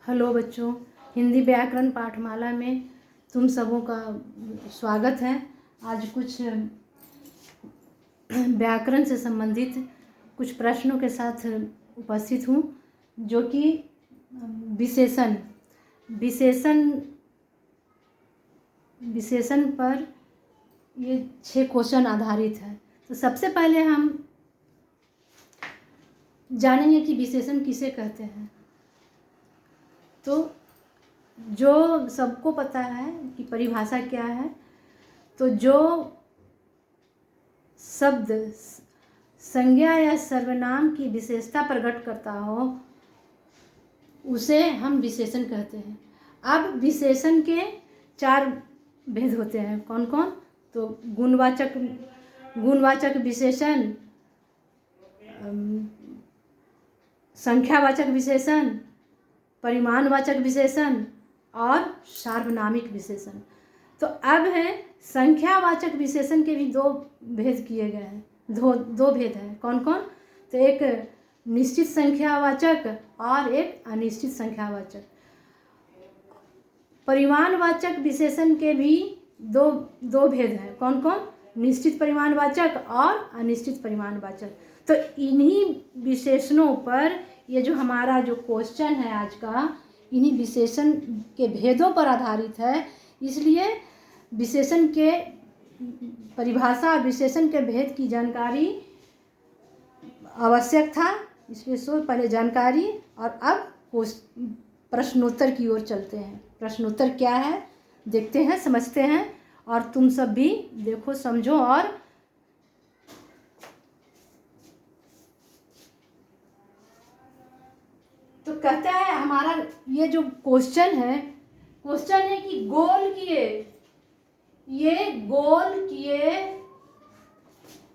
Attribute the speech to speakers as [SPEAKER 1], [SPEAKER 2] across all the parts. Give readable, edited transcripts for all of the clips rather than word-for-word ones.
[SPEAKER 1] Hello बच्चों, हिंदी व्याकरण पाठमाला में तुम सबों का स्वागत है। आज कुछ व्याकरण से संबंधित कुछ प्रश्नों के साथ उपस्थित हूँ, जो कि विशेषण विशेषण पर ये 6 क्वेश्चन आधारित है। तो सबसे पहले हम जानेंगे कि विशेषण किसे कहते हैं। तो जो सबको पता है कि परिभाषा क्या है, तो जो शब्द संज्ञा या सर्वनाम की विशेषता प्रकट करता हो उसे हम विशेषण कहते हैं। अब विशेषण के 4 भेद होते हैं। कौन कौन? तो गुणवाचक विशेषण, संख्यावाचक विशेषण, परिमाणवाचक विशेषण और सार्वनामिक विशेषण। तो अब है संख्यावाचक विशेषण के भी 2 भेद किए गए हैं। दो भेद हैं। कौन कौन? तो एक निश्चित संख्यावाचक और एक अनिश्चित संख्यावाचक। परिमाणवाचक विशेषण के भी दो भेद हैं। कौन कौन? निश्चित परिमाणवाचक और अनिश्चित परिमाणवाचक। तो इन्हीं विशेषणों पर ये जो हमारा जो क्वेश्चन है आज का, इन्हीं विशेषण के भेदों पर आधारित है। इसलिए विशेषण के परिभाषा और विशेषण के भेद की जानकारी आवश्यक था। इसलिए पहले जानकारी और अब प्रश्नोत्तर की ओर चलते हैं। प्रश्नोत्तर क्या है देखते हैं, समझते हैं, और तुम सब भी देखो, समझो। और तो कहता है हमारा ये जो क्वेश्चन है कि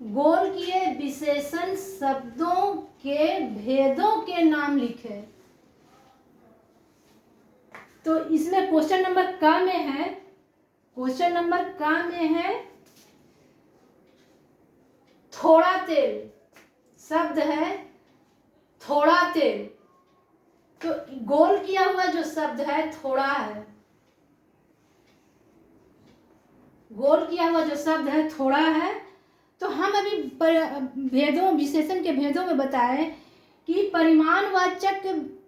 [SPEAKER 1] गोल किए विशेषण शब्दों के भेदों के नाम लिखे। तो इसमें क्वेश्चन नंबर क में है थोड़ा तेल। शब्द है थोड़ा तेल। तो गोल किया हुआ जो शब्द है थोड़ा है। गोल किया हुआ जो शब्द है थोड़ा है। तो हम अभी विशेषण के भेदों में बताएं कि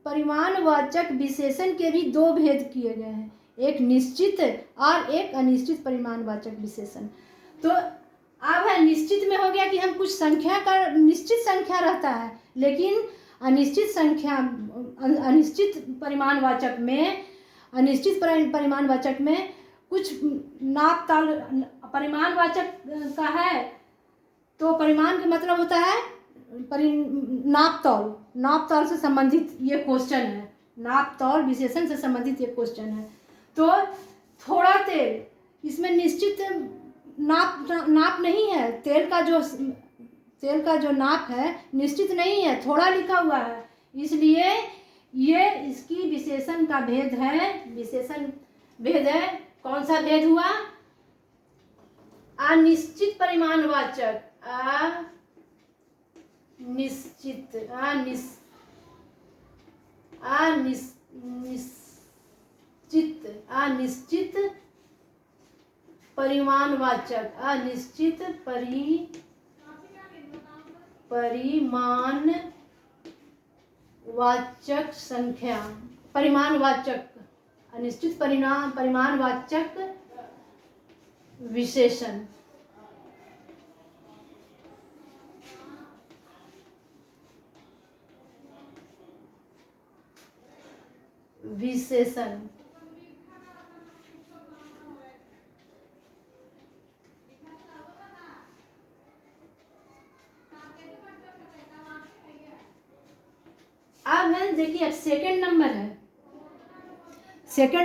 [SPEAKER 1] परिमाणवाचक विशेषण के भी 2 भेद किए गए हैं, एक निश्चित और एक अनिश्चित परिमाणवाचक विशेषण। तो अब है निश्चित में हो गया कि हम कुछ संख्या का निश्चित संख्या रहता है, लेकिन अनिश्चित परिमाणवाचक में कुछ नाप ताल परिमाणवाचक का है। तो परिमाण का मतलब होता है नाप तौल से संबंधित ये क्वेश्चन है। नाप तौल विशेषण से संबंधित ये क्वेश्चन है। तो थोड़ा तेल, इसमें निश्चित नाप नहीं है। तेल का जो नाप है निश्चित नहीं है, थोड़ा लिखा हुआ है। इसलिए ये इसकी विशेषण का भेद है। कौन सा भेद हुआ? अनिश्चित परिमाणवाचक। अनिश्चित परिमाणवाचक संख्या। अनिश्चित परिमाणवाचक विशेषण। अब है देखिए, अब सेकंड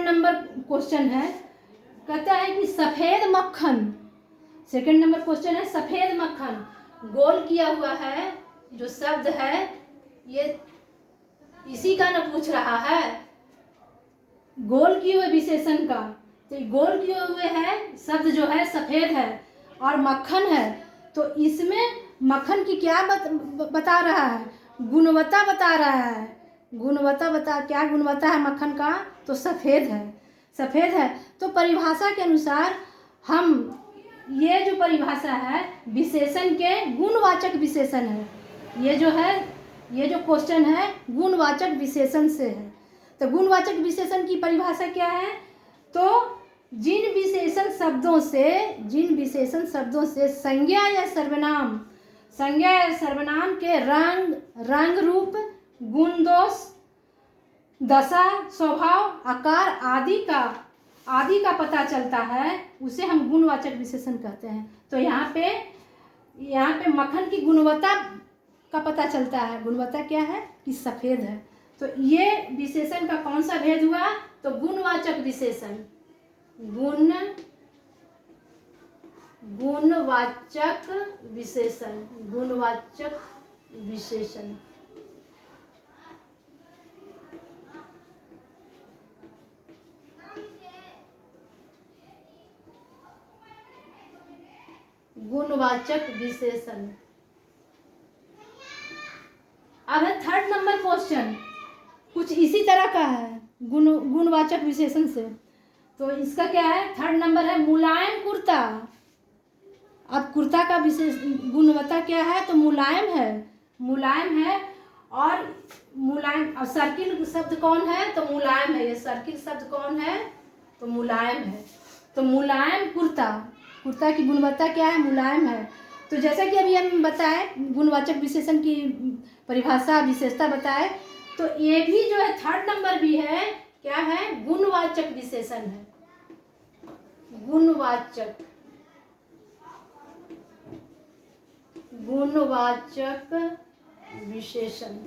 [SPEAKER 1] नंबर क्वेश्चन है। कहता है कि सफेद मक्खन। सेकंड नंबर क्वेश्चन है सफेद मक्खन। गोल किया हुआ है जो शब्द है, ये इसी का ना पूछ रहा है, गोल किए हुए विशेषण का। तो गोल किए हुए है शब्द जो है सफेद है और मक्खन है। तो इसमें मक्खन की क्या बता रहा है? गुणवत्ता बता रहा है गुणवत्ता बता, क्या गुणवत्ता है मक्खन का, तो सफ़ेद है, सफ़ेद है। तो परिभाषा के अनुसार हम, ये जो परिभाषा है विशेषण के गुणवाचक विशेषण है, ये जो है, ये जो क्वेश्चन है गुणवाचक विशेषण से है। तो गुणवाचक विशेषण की परिभाषा क्या है, तो जिन विशेषण शब्दों से संज्ञा या सर्वनाम, संज्ञा या सर्वनाम के रंग रूप, गुण दोष, दशा, स्वभाव, आकार आदि का पता चलता है, उसे हम गुणवाचक विशेषण कहते हैं। तो यहाँ पे मक्खन की गुणवत्ता का पता चलता है। गुणवत्ता क्या है कि सफ़ेद है। तो ये विशेषण का कौन सा भेद हुआ, तो गुणवाचक विशेषण, गुणवाचक विशेषण, गुणवाचक विशेषण। गुणवाचक विशेषण। अब है थर्ड नंबर क्वेश्चन, कुछ इसी तरह का है गुणवाचक विशेषण से। तो इसका क्या है, थर्ड नंबर है मुलायम कुर्ता। अब कुर्ता का विशेष गुणवत्ता क्या है, तो मुलायम है, मुलायम है। और मुलायम, और सर्किल शब्द कौन है, तो मुलायम है। ये सर्किल शब्द कौन है, तो मुलायम है। तो मुलायम कुर्ता, कुर्ता की गुणवत्ता क्या है, मुलायम है। तो जैसा कि अभी हम बताए गुणवाचक विशेषण की परिभाषा, विशेषता बताए, तो ये भी जो है थर्ड नंबर भी है, क्या है, गुणवाचक विशेषण है, गुणवाचक विशेषण।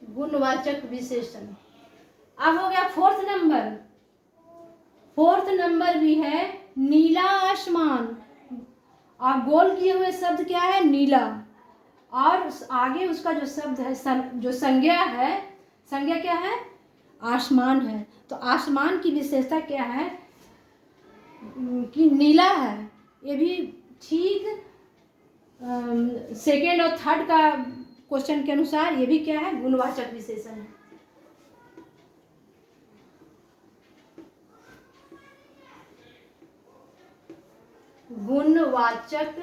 [SPEAKER 1] गुणवाचक विशेषण। अब हो गया फोर्थ नंबर। फोर्थ नंबर भी है नीला आसमान। और गोल किए हुए शब्द क्या है, नीला। और आगे उसका जो शब्द है, जो संज्ञा है, संज्ञा क्या है, आसमान है। तो आसमान की विशेषता क्या है कि नीला है। ये भी ठीक सेकेंड और थर्ड का क्वेश्चन के अनुसार ये भी क्या है, गुणवाचक विशेषण है। गुणवाचक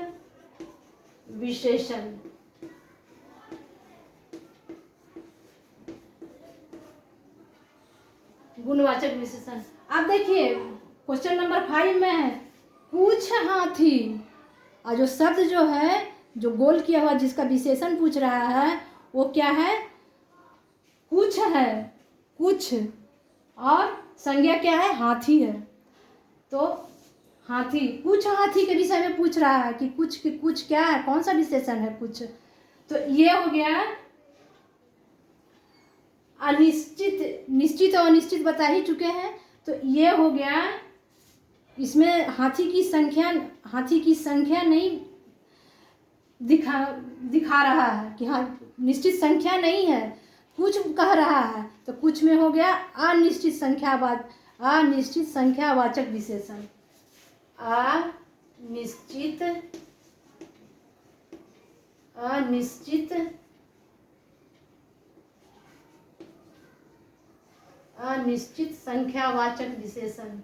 [SPEAKER 1] विशेषण। गुणवाचक विशेषण। अब देखिए क्वेश्चन नंबर 5 में है कुछ हाथी। और जो शब्द जो है, जो गोल किया हुआ जिसका विशेषण पूछ रहा है, वो क्या है, कुछ है, कुछ। और संज्ञा क्या है, हाथी है। तो हाथी, कुछ हाथी के विषय में पूछ रहा है कि कुछ क्या है, कौन सा विशेषण है कुछ। तो ये हो गया अनिश्चित, निश्चित और अनिश्चित बता ही चुके हैं। तो ये हो गया, इसमें हाथी की संख्या नहीं दिखा रहा है कि हाँ निश्चित संख्या नहीं है, कुछ कह रहा है। तो कुछ में हो गया अनिश्चित संख्यावाचक विशेषण, अनिश्चित संख्यावाचक विशेषण। अनिश्चित संख्यावाचक विशेषण।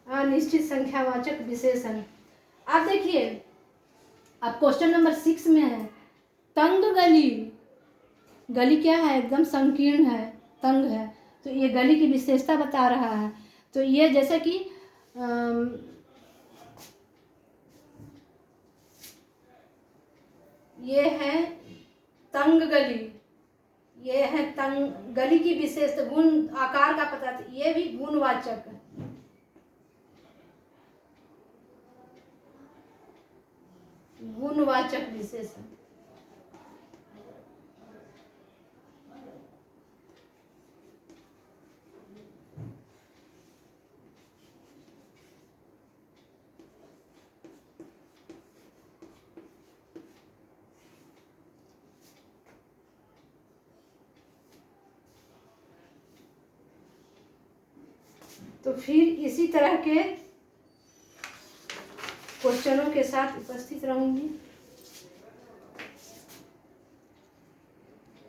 [SPEAKER 1] अनिश्चित संख्यावाचक विशेषण। अब देखिए, अब क्वेश्चन नंबर 6 में है तंग गली। गली क्या है, एकदम संकीर्ण है, तंग है। तो ये गली की विशेषता बता रहा है। तो ये जैसे कि ये है तंग गली, ये है तंग गली की विशेषता, गुण आकार का पता, ये भी गुणवाचक है। गुणवाचक विशेषण। तो फिर इसी तरह के क्वेश्चनों के साथ उपस्थित रहूंगी।